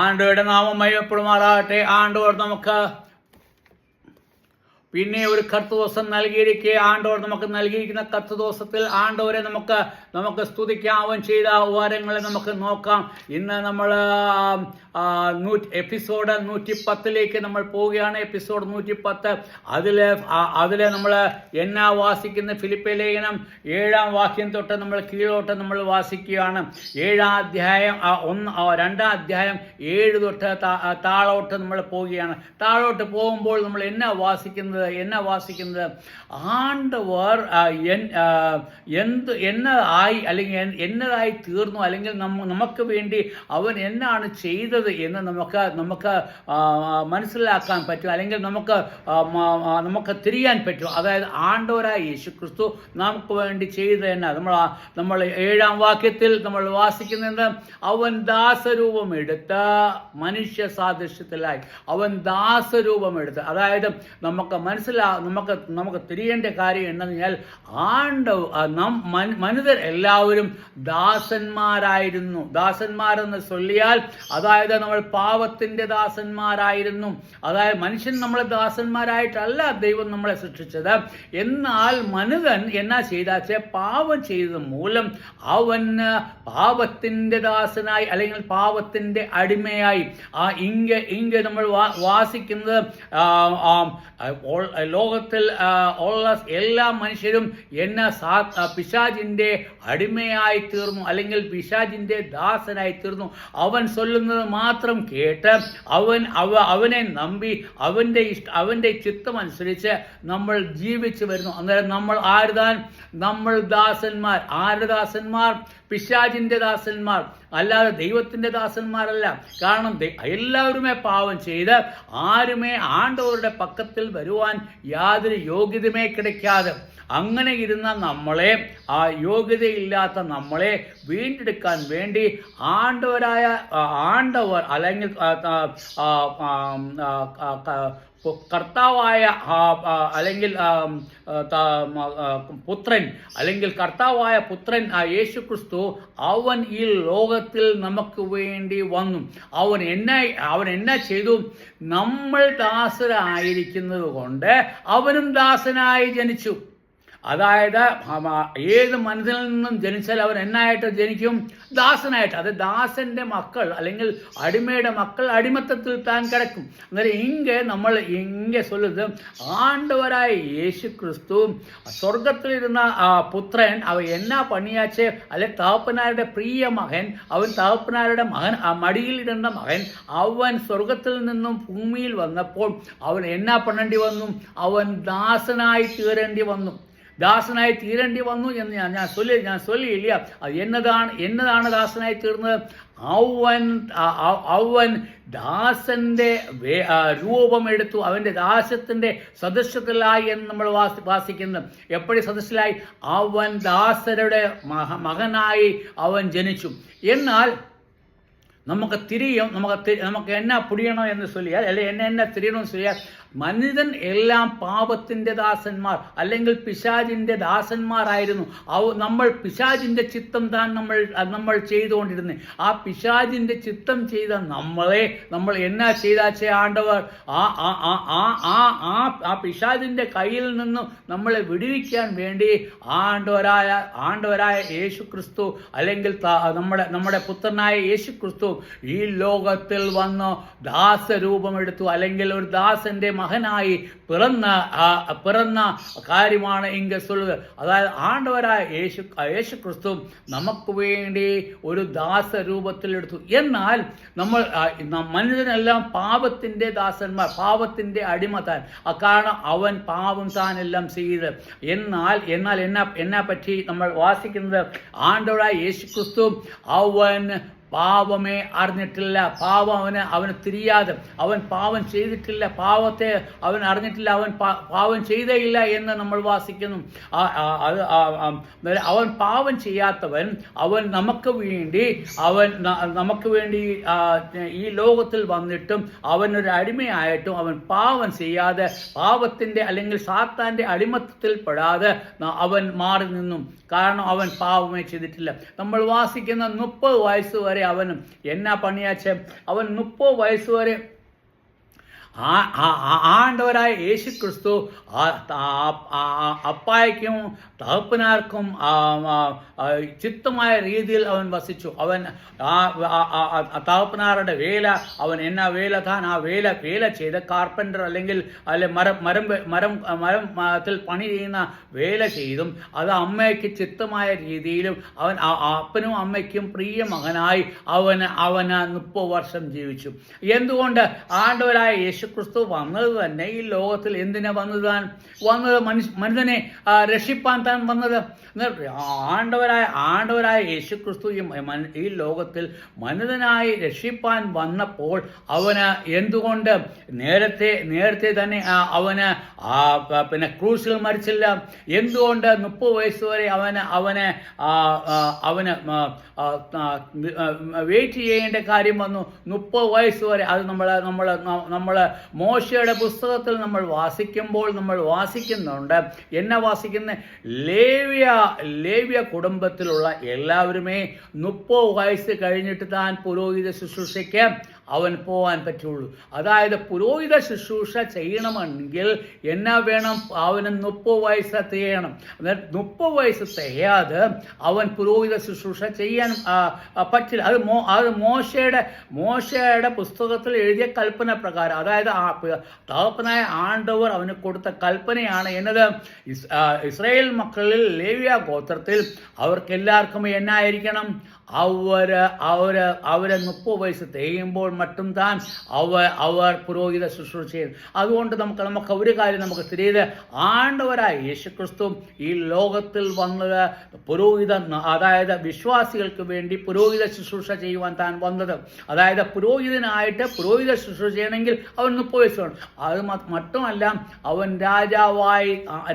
ആണ്ടവരുടെ നാമം മഹിമപ്പെടുമാറാകട്ടെ. ആണ്ടവർ നമുക്ക് പിന്നെ ഒരു കർത്തൃദിവസം നൽകിയിരിക്കെ ആണ്ടവർ നമുക്ക് നൽകിയിരിക്കുന്ന കർത്തൃദിവസത്തിൽ ആണ്ടവരെ നമുക്ക് സ്തുതിക്കാം. അവൻ ചെയ്ത ഉപകാരങ്ങളെ നമുക്ക് നോക്കാം. ഇന്ന് നമ്മൾ എപ്പിസോഡ് 110 നമ്മൾ പോവുകയാണ്. എപ്പിസോഡ് 110 അതിലെ നമ്മൾ എന്നാ വാസിക്കുന്ന ഫിലിപ്പിയ ലേഖനം 7-ാം വാക്യം തൊട്ട് നമ്മൾ കീഴോട്ട് നമ്മൾ വാസിക്കുകയാണ്. 7-ാം അധ്യായം 2-ാം അധ്യായം 7 തൊട്ട് താഴോട്ട് നമ്മൾ പോവുകയാണ്. താഴോട്ട് പോകുമ്പോൾ നമ്മൾ എന്നാ വാസിക്കുന്നത് ആണ്ടവർ എന്നതായി അല്ലെങ്കിൽ എന്നതായി തീർന്നു, അല്ലെങ്കിൽ നമുക്ക് വേണ്ടി അവൻ എന്നാണ് ചെയ്തത് എന്ന് നമുക്ക് മനസ്സിലാക്കാൻ പറ്റും, അല്ലെങ്കിൽ നമുക്ക് തിരിയാൻ പറ്റും. അതായത് ആണ്ടവരായ യേശുക്രിസ്തു നമുക്ക് വേണ്ടി ചെയ്തത് എന്നാ നമ്മൾ 7-ാം വാക്യത്തിൽ നമ്മൾ വാസിക്കുന്നത്, അവൻ ദാസരൂപം എടുത്ത് മനുഷ്യ സാദൃശ്യത്തിലായി. അവൻ ദാസരൂപം എടുത്ത്, അതായത് നമുക്ക് തിരിയേണ്ട കാര്യം എന്താണെന്ന് പറഞ്ഞാൽ മനുഷ്യർ എല്ലാവരും ദാസന്മാരായിരുന്നു. ദാസന്മാരെന്ന് ചൊല്ലിയാൽ അതായത് നമ്മൾ പാപത്തിന്റെ ദാസന്മാരായിരുന്നു. അതായത് മനുഷ്യൻ നമ്മളെ ദാസന്മാരായിട്ടല്ല ദൈവം നമ്മളെ സൃഷ്ടിച്ചത്. എന്നാൽ മനുഷ്യൻ എന്നാ ചെയ്താച്ചേ പാപം ചെയ്തത് മൂലം അവന് പാപത്തിന്റെ ദാസനായി അല്ലെങ്കിൽ പാപത്തിന്റെ അടിമയായി ഇങ്ങ നമ്മൾ വാസിക്കുന്നത് ലോകത്തിൽ ഉള്ള എല്ലാ മനുഷ്യരും പിശാചിന്റെ അടിമയായി തീർന്നു, അല്ലെങ്കിൽ പിശാചിന്റെ ദാസനായി തീർന്നു. അവൻ ചൊല്ലുന്നത് മാത്രം കേട്ട് അവനെ നമ്പി അവന്റെ ചിത്തമനുസരിച്ച് നമ്മൾ ജീവിച്ചു വരുന്നു. അന്നേരം നമ്മൾ ദാസന്മാർ. ആരുടെ ദാസന്മാർ? പിശാചിന്റെ ദാസന്മാർ, അല്ലാതെ ദൈവത്തിന്റെ ദാസന്മാരല്ല. കാരണം എല്ലാവരുമേ പാപം ചെയ്ത് ആരുമേ ആണ്ടവരുടെ പക്കത്തിൽ വരുവാൻ യാതൊരു യോഗ്യതയുമേ കിടക്കാതെ അങ്ങനെ ഇരുന്ന നമ്മളെ, ആ യോഗ്യതയില്ലാത്ത നമ്മളെ വീണ്ടെടുക്കാൻ വേണ്ടി ആണ്ടവർ അല്ലെങ്കിൽ കർത്താവായ അല്ലെങ്കിൽ പുത്രൻ, അല്ലെങ്കിൽ കർത്താവായ പുത്രൻ യേശുക്രിസ്തു അവൻ ഈ ലോകത്തിൽ നമുക്ക് വേണ്ടി വന്നു. അവൻ എന്നാ ചെയ്തു? നമ്മൾ ദാസരായിരിക്കുന്നത് കൊണ്ട് അവനും ദാസനായി ജനിച്ചു. അതായത് ഏത് മനുഷ്യനിൽ നിന്നും ജനിച്ചാൽ അവൻ എന്നായിട്ട് ജനിക്കും? ദാസനായിട്ട്. അത് ദാസന്റെ മക്കൾ അല്ലെങ്കിൽ അടിമയുടെ മക്കൾ അടിമത്തത്തിൽ താൻ കിടക്കും. അന്നേരം നമ്മൾ சொல்லுது, ആണ്ടവരായ യേശു ക്രിസ്തു സ്വർഗത്തിലിരുന്ന പുത്രൻ അവൻ എന്നാ പണിയാച്ചേ? അല്ലെ തകപ്പനാരുടെ പ്രിയ മകൻ, അവൻ തകപ്പനാരുടെ മകൻ, മടിയിലിരുന്ന മകൻ, അവൻ സ്വർഗത്തിൽ നിന്നും ഭൂമിയിൽ വന്നപ്പോൾ അവൻ എന്നാ പണേണ്ടി വന്നു? അവൻ ദാസനായി തീരേണ്ടി വന്നു. ദാസനായി തീരേണ്ടി വന്നു എന്ന് ഞാൻ ചൊല്ലിയില്ല. അത് എന്നതാണ് ദാസനായി തീർന്നത്? അവൻ ദാസന്റെ രൂപമെടുത്തു. അവന്റെ ദാസത്തിന്റെ സദൃശ്യത്തിലായി എന്ന് നമ്മൾ വാസിക്കുന്നത്. എപ്പോഴും സദൃശ്യത്തിലായി? അവൻ ദാസരുടെ മകനായി അവൻ ജനിച്ചു. എന്നാൽ നമുക്ക് എന്നാ പുടിയണോ എന്ന് ചൊല്ലിയാൽ, അല്ലെ എന്നാ തിരിയണമെന്ന് ചൊല്ലിയാൽ, മനുഷ്യൻ എല്ലാം പാപത്തിന്റെ ദാസന്മാർ അല്ലെങ്കിൽ പിശാചിന്റെ ദാസന്മാരായിരുന്നു. നമ്മൾ പിശാചിന്റെ ചിത്തം താൻ നമ്മൾ ചെയ്തുകൊണ്ടിരുന്നത്. ആ പിശാചിന്റെ ചിത്തം ചെയ്ത നമ്മൾ എന്നാ ചെയ്താച്ചേ? ആണ്ടവർ ആ പിശാചിന്റെ കയ്യിൽ നിന്നും നമ്മളെ വിടുവിക്കാൻ വേണ്ടി ആണ്ടവരായ യേശു ക്രിസ്തു, അല്ലെങ്കിൽ നമ്മുടെ പുത്രനായ യേശു ക്രിസ്തു ഈ ലോകത്തിൽ വന്ന് ദാസരൂപമെടുത്തു, അല്ലെങ്കിൽ ഒരു ദാസന്റെ മകനായി പിറന്ന കാര്യമാണ് ഇങ്ങ சொல்லுது. അതായത് ആണ്ടവരായ യേശു ക്രിസ്തു നമുക്ക് വേണ്ടി ഒരു ദാസരൂപത്തിലെടുത്തു. എന്നാൽ മനുഷ്യനെല്ലാം പാപത്തിന്റെ ദാസന്മാർ, പാപത്തിന്റെ അടിമത്താൻ. കാരണം അവൻ പാപം താനെല്ലാം ചെയ്ത്. എന്നാൽ എന്നാ പറ്റി നമ്മൾ വാസിക്കുന്നത്? ആണ്ടവരായ യേശു ക്രിസ്തു അവൻ പാപമേ അറിഞ്ഞിട്ടില്ല. പാപം അവന് തിരിയാതെ, അവൻ പാപം ചെയ്തിട്ടില്ല, പാപത്തെ അവൻ അറിഞ്ഞിട്ടില്ല, അവൻ പാപം ചെയ്തേയില്ല എന്ന് നമ്മൾ വാസിക്കുന്നു. അവൻ പാപം ചെയ്യാത്തവൻ, അവൻ നമുക്ക് വേണ്ടി ഈ ലോകത്തിൽ വന്നിട്ടും അവനൊരു അടിമയായിട്ടും അവൻ പാപം ചെയ്യാതെ, പാപത്തിന്റെ അല്ലെങ്കിൽ സാത്താന്റെ അടിമത്തത്തിൽ പെടാതെ അവൻ മാറി നിന്നു. കാരണം അവൻ പാപമേ ചെയ്തിട്ടില്ല. നമ്മൾ വാസിക്കുന്ന 30 വയസ്സ് വരെ അവൻ എന്നാ പണിയാച്ച്, അവൻ 30 വയസ്സ് വരെ ആണ്ടവരായ യേശു ക്രിസ്തു അപ്പായ്ക്കും തകപ്പനാർക്കും ചിത്തമായ രീതിയിൽ അവൻ വസിച്ചു. അവൻ തകപ്പനാറുടെ വേല, അവൻ എന്നാ വേല താൻ ആ വേല ചെയ്ത് കാർപ്പൻ്റർ അല്ലെങ്കിൽ മരത്തിൽ പണി ചെയ്യുന്ന വേല ചെയ്തും അത് അമ്മയ്ക്ക് ചിത്തമായ രീതിയിലും അവൻ അപ്പനും അമ്മയ്ക്കും പ്രിയ മകനായി അവന് 30 വർഷം ജീവിച്ചു. എന്തുകൊണ്ട്? ആണ്ടവരായ യേശുക്രിസ്തു വന്നത് തന്നെ ഈ ലോകത്തിൽ എന്തിനാ വന്നത്? മനുഷ്യനെ രക്ഷിപ്പാൻ താൻ വന്നത്. ആണ്ടവരായ യേശുക്രിസ്തു ഈ ലോകത്തിൽ മനുഷ്യനായി രക്ഷിപ്പാൻ വന്നപ്പോൾ അവന് എന്തുകൊണ്ട് നേരത്തെ തന്നെ അവന് പിന്നെ ക്രൂസിൽ മരിച്ചില്ല? എന്തുകൊണ്ട് 30 വയസ്സ് വരെ അവന് വെയിറ്റ് ചെയ്യേണ്ട കാര്യം വന്നു? 30 വയസ്സ് വരെ. അത് നമ്മൾ മോശയുടെ പുസ്തകത്തിൽ നമ്മൾ വാസിക്കുന്നുണ്ട്. എന്നെ വാസിക്കുന്ന ലേവ്യ കുടുംബത്തിലുള്ള എല്ലാവരുമേ 30 വയസ്സ് കഴിഞ്ഞിട്ട് താൻ പുരോഹിത ശുശ്രൂഷയ്ക്ക് അവൻ പോകാൻ പറ്റുള്ളൂ. അതായത് പുരോഹിത ശുശ്രൂഷ ചെയ്യണമെങ്കിൽ എന്നാ വേണം? അവന് 30 വയസ്സ് തികയണം. 30 വയസ്സ് തികയാതെ അവൻ പുരോഹിത ശുശ്രൂഷ ചെയ്യാൻ പറ്റില്ല. അത് മോശയുടെ പുസ്തകത്തിൽ എഴുതിയ കൽപ്പന പ്രകാരം, അതായത് തകപ്പനായ ആണ്ടവർ അവന് കൊടുത്ത കൽപ്പനയാണ് എന്നത്. ഇസ്രായേൽ മക്കളിൽ ലേവ്യ ഗോത്രത്തിൽ അവർക്കെല്ലാവർക്കും എന്നായിരിക്കണം? അവര് 30 വയസ്സ് തികയുമ്പോൾ മറ്റും താൻ അവർ പുരോഹിത ശുശ്രൂഷ ചെയ്യും. അതുകൊണ്ട് നമുക്ക് ഒരു കാര്യം നമുക്ക് തിരിയത്, ആണ്ടവരായ യേശുക്രിസ്തു ഈ ലോകത്തിൽ വന്നത് അതായത് വിശ്വാസികൾക്ക് വേണ്ടി പുരോഹിത ശുശ്രൂഷ ചെയ്യുവാൻ താൻ വന്നത്. അതായത് പുരോഹിതനായിട്ട് പുരോഹിത ശുശ്രൂഷ ചെയ്യണമെങ്കിൽ അവൻ 30 വയസ്സ് വേണം. അത് മറ്റുമല്ല, അവൻ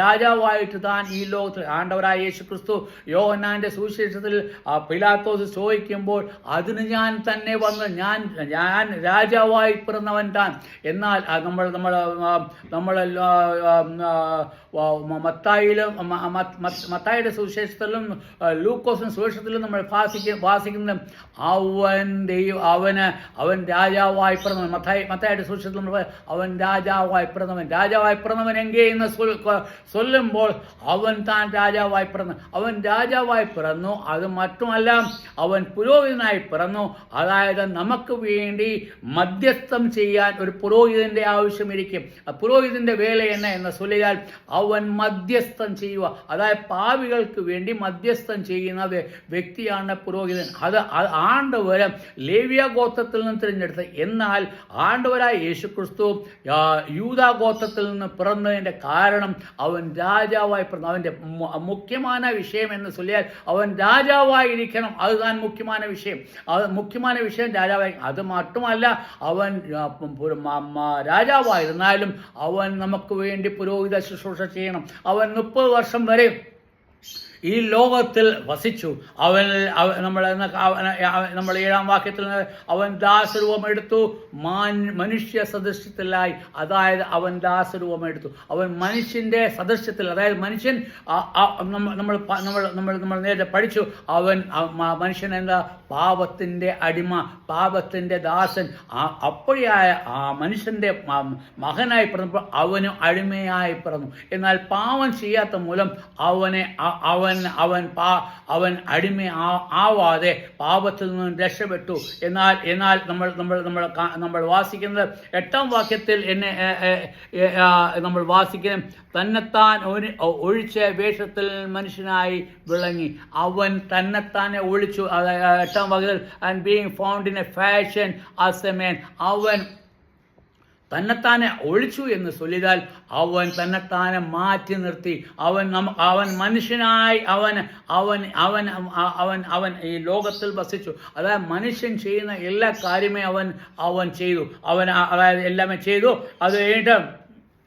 രാജാവായിട്ട് താൻ ഈ ലോകത്തിൽ ആണ്ടവരായ യേശുക്രിസ്തു യോഹന്നാന്റെ സുവിശേഷത്തിൽ പിലാത്തോസ് ചോദിക്കുമ്പോൾ അതിന് ഞാൻ തന്നെ വന്ന് ഞാൻ രാജാവായി പിറന്നവൻ താൻ. എന്നാൽ മത്തായിയുടെ സുവിശേഷത്തിലും ലൂക്കോസിന്റെ സുവിശേഷത്തിലും നമ്മൾ വാസിക്കുന്ന അവൻ രാജാവായി പിറന്നവൻ. മത്തായിയുടെ സുവിശേഷത്തിൽ അവൻ രാജാവായി പിറന്നവൻ എങ്കേ എന്ന് ചൊല്ലുമ്പോൾ അവൻ താൻ രാജാവായി പിറന്നു. അത് മറ്റുമല്ല, അവൻ പുരോഹിതനായി പിറന്നു. അതായത് നമുക്ക് വേണ്ടി മധ്യസ്ഥം ചെയ്യാൻ ഒരു പുരോഹിതന്റെ ആവശ്യമിരിക്കും. പുരോഹിതന്റെ വേല എന്ന് ചൊല്ലിയാൽ അവൻ മധ്യസ്ഥം ചെയ്യുക, അതായത് പാപികൾക്ക് വേണ്ടി മധ്യസ്ഥം ചെയ്യുന്ന വ്യക്തിയാണ് പുരോഹിതൻ. അത് ആണ്ടവര് ലേവ്യ ഗോത്രത്തിൽ നിന്ന് തിരഞ്ഞെടുത്ത്. എന്നാൽ ആണ്ടവരായ യേശുക്രിസ്തു യൂദാ ഗോത്രത്തിൽ നിന്ന് പിറന്നതിന്റെ കാരണം അവൻ രാജാവായി പിറന്നു. അവന്റെ മുഖ്യമായ വിഷയം എന്ന് ചൊല്ലിയാൽ അവൻ രാജാവായിരിക്കണം. അത് താൻ മുഖ്യമായ വിഷയം രാജാവായി. അത് മാത്രമല്ല, അവൻ രാജാവായിരുന്നാലും അവൻ നമുക്ക് വേണ്ടി പുരോഹിത ശുശ്രൂഷ ചെയ്യണം. അവൻ 30 വർഷം വരെ ഈ ലോകത്തിൽ വസിച്ചു. നമ്മൾ 7-ാം വാക്യത്തിൽ അവൻ ദാസരൂപം എടുത്തു, മനുഷ്യ സദൃശ്യത്തിലായി. അതായത് അവൻ ദാസരൂപം എടുത്തു. അവൻ മനുഷ്യന്റെ സദൃശ്യത്തിൽ, അതായത് മനുഷ്യൻ നമ്മൾ നേരത്തെ പഠിച്ചു, മനുഷ്യൻ എന്താ? പാപത്തിന്റെ അടിമ, പാപത്തിന്റെ ദാസൻ. അപ്പോഴായ ആ മനുഷ്യന്റെ മകനായി പിറന്നപ്പോൾ അവനും അടിമയായി പിറന്നു. എന്നാൽ പാവം ചെയ്യാത്ത മൂലം അവൻ അടിമ ആവാതെ പാപത്തിൽ നിന്ന് രക്ഷപ്പെട്ടു. എന്നാൽ നമ്മൾ വാസിക്കുന്നത് 8-ാം വാക്യത്തിൽ നമ്മൾ വാസിക്കുന്നത്, തന്നെത്താൻ ഒഴിച്ച വേഷത്തിൽ മനുഷ്യനായി വിളങ്ങി. അവൻ തന്നെത്താനെ ഒഴിച്ചു. 8-ാം വാക്യത്തിൽ, and being found in A fashion as a man. അവൻ തന്നെത്താനെ ഒഴിച്ചു എന്ന് ചൊല്ലിയാൽ അവൻ തന്നെത്താനെ മാറ്റി നിർത്തി. അവൻ മനുഷ്യനായി അവൻ ഈ ലോകത്തിൽ വസിച്ചു. അതായത് മനുഷ്യൻ ചെയ്യുന്ന എല്ലാ കാര്യമേ അവൻ ചെയ്തു. അതായത് എല്ലാമേ ചെയ്തു. അത് കഴിഞ്ഞിട്ട്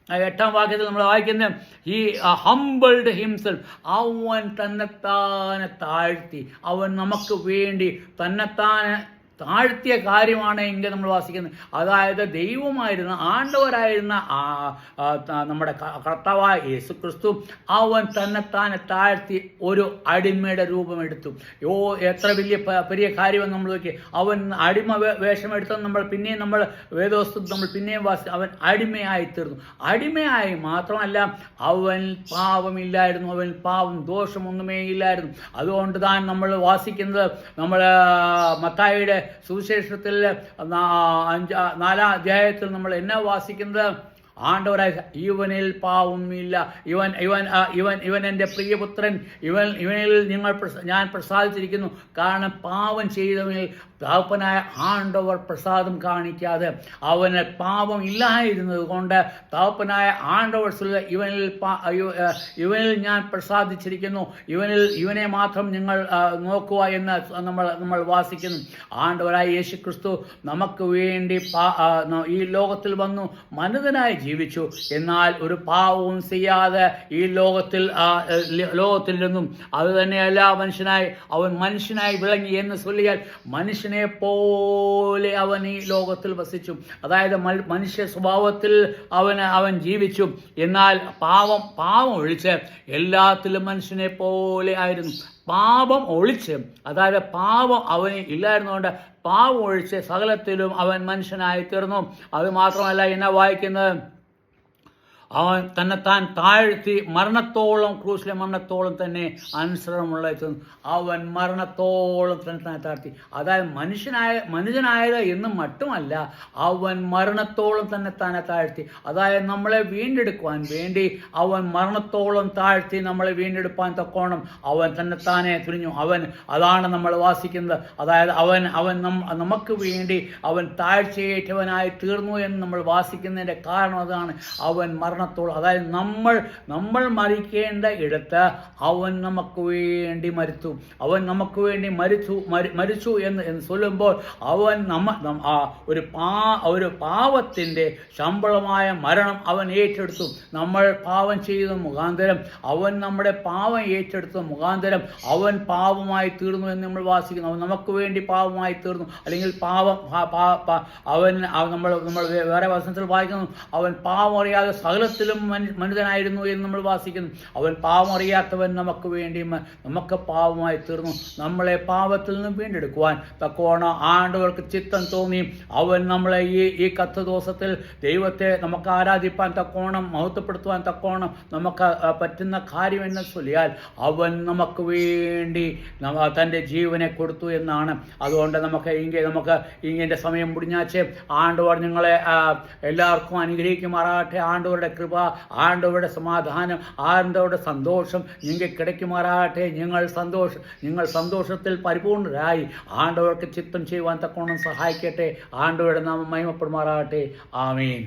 8-ാം വാക്യത്തിൽ നമ്മൾ വായിക്കുന്നത്, ഹി ഹംബിൾഡ് ഹിംസെൽഫ്. അവൻ തന്നെത്താനെ താഴ്ത്തി. അവൻ നമുക്ക് വേണ്ടി തന്നെത്താനെ താഴ്ത്തിയ കാര്യമാണ് എങ്കിൽ നമ്മൾ വാസിക്കുന്നത്. അതായത് ദൈവമായിരുന്ന ആണ്ടവരായിരുന്ന നമ്മുടെ കർത്താവായ യേശു ക്രിസ്തു അവൻ തന്നെത്താനെ താഴ്ത്തി ഒരു അടിമയുടെ രൂപമെടുത്തു. എത്ര വലിയ കാര്യമെന്ന് നമ്മൾ നോക്കി. അവൻ അടിമ വേഷമെടുത്തെന്ന് നമ്മൾ പിന്നെയും നമ്മൾ വേദവസ്തു നമ്മൾ പിന്നെയും അവൻ അടിമയായി തീർന്നു. അടിമയായി മാത്രമല്ല, അവൻ പാപമില്ലായിരുന്നു, അവൻ പാപം ദോഷമൊന്നുമേ ഇല്ലായിരുന്നു. അതുകൊണ്ട് താൻ നമ്മൾ വാസിക്കുന്നത് നമ്മൾ മത്തായിയുടെ സുവിശേഷത്തിൽ 4-ാം അധ്യായത്തിൽ നമ്മൾ എന്നാ വാസിക്കുന്നത്? ആണ്ടവരായ ഇവനിൽ പാവമില്ല, ഇവൻ എൻ്റെ പ്രിയപുത്രൻ, ഇവനിൽ ഞാൻ പ്രസാദിച്ചിരിക്കുന്നു. കാരണം പാവം ചെയ്തവനിൽ തകപ്പനായ ആണ്ടവർ പ്രസാദം കാണിക്കാതെ, അവന് പാപം ഇല്ലായിരുന്നത് കൊണ്ട് തകപ്പനായ ആണ്ടവർ ഇവനിൽ ഞാൻ പ്രസാദിച്ചിരിക്കുന്നു, ഇവനെ മാത്രം നിങ്ങൾ നോക്കുക എന്ന് നമ്മൾ വാസിക്കുന്നു. ആണ്ടവരായ യേശു ക്രിസ്തു നമുക്ക് വേണ്ടി ഈ ലോകത്തിൽ വന്നു മനുഷ്യനായി ജീവിച്ചു. എന്നാൽ ഒരു പാവവും ചെയ്യാതെ ഈ ലോകത്തിൽ നിന്നും അത് തന്നെയല്ല അവൻ മനുഷ്യനായി വിളങ്ങി എന്ന് ചൊല്ലിയാൽ മനുഷ്യനെ പോലെ അവൻ ഈ ലോകത്തിൽ വസിച്ചു. അതായത് മനുഷ്യ സ്വഭാവത്തിൽ അവൻ ജീവിച്ചു. എന്നാൽ പാവം ഒഴിച്ച് എല്ലാത്തിലും മനുഷ്യനെ പോലെ ആയിരുന്നു. പാപം ഒഴിച്ച്, അതായത് പാപം അവന് ഇല്ലായിരുന്നുകൊണ്ട് പാവം ഒഴിച്ച് സകലത്തിലും അവൻ മനുഷ്യനായി തീർന്നു. അത് മാത്രമല്ല, എന്നെ വായിക്കുന്നത്, അവൻ തന്നെത്താൻ താഴ്ത്തി മരണത്തോളം, ക്രൂശിലെ മരണത്തോളം തന്നെ അനുസരണമുള്ള അവൻ മരണത്തോളം തന്നെ താഴ്ത്തി. അതായത് മനുഷ്യനായത് എന്ന് മറ്റുമല്ല, അവൻ മരണത്തോളം തന്നെ താഴ്ത്തി. അതായത് നമ്മളെ വീണ്ടെടുക്കുവാൻ വേണ്ടി അവൻ മരണത്തോളം താഴ്ത്തി നമ്മളെ വീണ്ടെടുപ്പാൻ തക്കോണം അവൻ തന്നെത്താനെ തുനിഞ്ഞു. അതാണ് നമ്മൾ വാസിക്കുന്നത്. അതായത് അവൻ നമുക്ക് വേണ്ടി അവൻ താഴ്ചയേറ്റവനായി തീർന്നു എന്ന് നമ്മൾ വാസിക്കുന്നതിൻ്റെ കാരണം അതാണ്. അവൻ അതായത് നമ്മൾ മരിക്കേണ്ട ഇടത്ത് അവൻ നമുക്ക് വേണ്ടി മരിച്ചു. അവൻ നമുക്ക് വേണ്ടി മരിച്ചു എന്ന് ചൊല്ലുമ്പോൾ അവൻ ഒരു പാവത്തിൻ്റെ ശമ്പളമായ മരണം അവൻ ഏറ്റെടുത്തു. നമ്മൾ പാവം ചെയ്ത മുഖാന്തരം അവൻ നമ്മുടെ പാവം ഏറ്റെടുത്ത മുഖാന്തരം അവൻ പാവമായി തീർന്നു എന്ന് നമ്മൾ വാസിക്കുന്നു. അവൻ നമുക്ക് വേണ്ടി പാവമായി തീർന്നു. അല്ലെങ്കിൽ നമ്മൾ വേറെ വചനത്തിൽ വായിക്കുന്നു, അവൻ പാവം അറിയാതെ സകലത്തിലും മനുഷ്യനായിരുന്നു എന്ന് നമ്മൾ വാസിക്കുന്നു. അവൻ പാവം അറിയാത്തവൻ നമുക്ക് വേണ്ടി നമുക്ക് പാവമായി തീർന്നു. നമ്മളെ പാവത്തിൽ നിന്നും വീണ്ടെടുക്കുവാൻ തക്കോണം ആണ്ടുകൾക്ക് ചിത്തം തോന്നി. അവൻ നമ്മളെ ഈ കത്ത് ദിവസത്തിൽ ദൈവത്തെ നമുക്ക് ആരാധിപ്പാൻ തക്കോണം, മഹത്വപ്പെടുത്തുവാൻ തക്കോണം നമുക്ക് പറ്റുന്ന കാര്യം എന്ന് ചൊല്ലിയാൽ അവൻ നമുക്ക് വേണ്ടി തൻ്റെ ജീവനെ കൊടുത്തു എന്നാണ്. അതുകൊണ്ട് നമുക്ക് ഇങ്ങനെ സമയം മുടിഞ്ഞാച്ച് ആണ്ടവർ നിങ്ങളെ എല്ലാവർക്കും അനുഗ്രഹിക്കുമാറാകട്ടെ. ആണ്ടവരുടെ കൃപ, ആണ്ടവരുടെ സമാധാനം, ആണ്ടവരുടെ സന്തോഷം നിങ്ങൾക്ക് കിടക്കുമാറാകട്ടെ. നിങ്ങൾ സന്തോഷത്തിൽ പരിപൂർണരായി ആണ്ടവർക്ക് ചിത്തം ചെയ്യുവാൻ തക്കോണം സഹായിക്കട്ടെ. ആണ്ടവരുടെ നാമം മഹിമപ്പെടുമാറാകട്ടെ. ആമേൻ.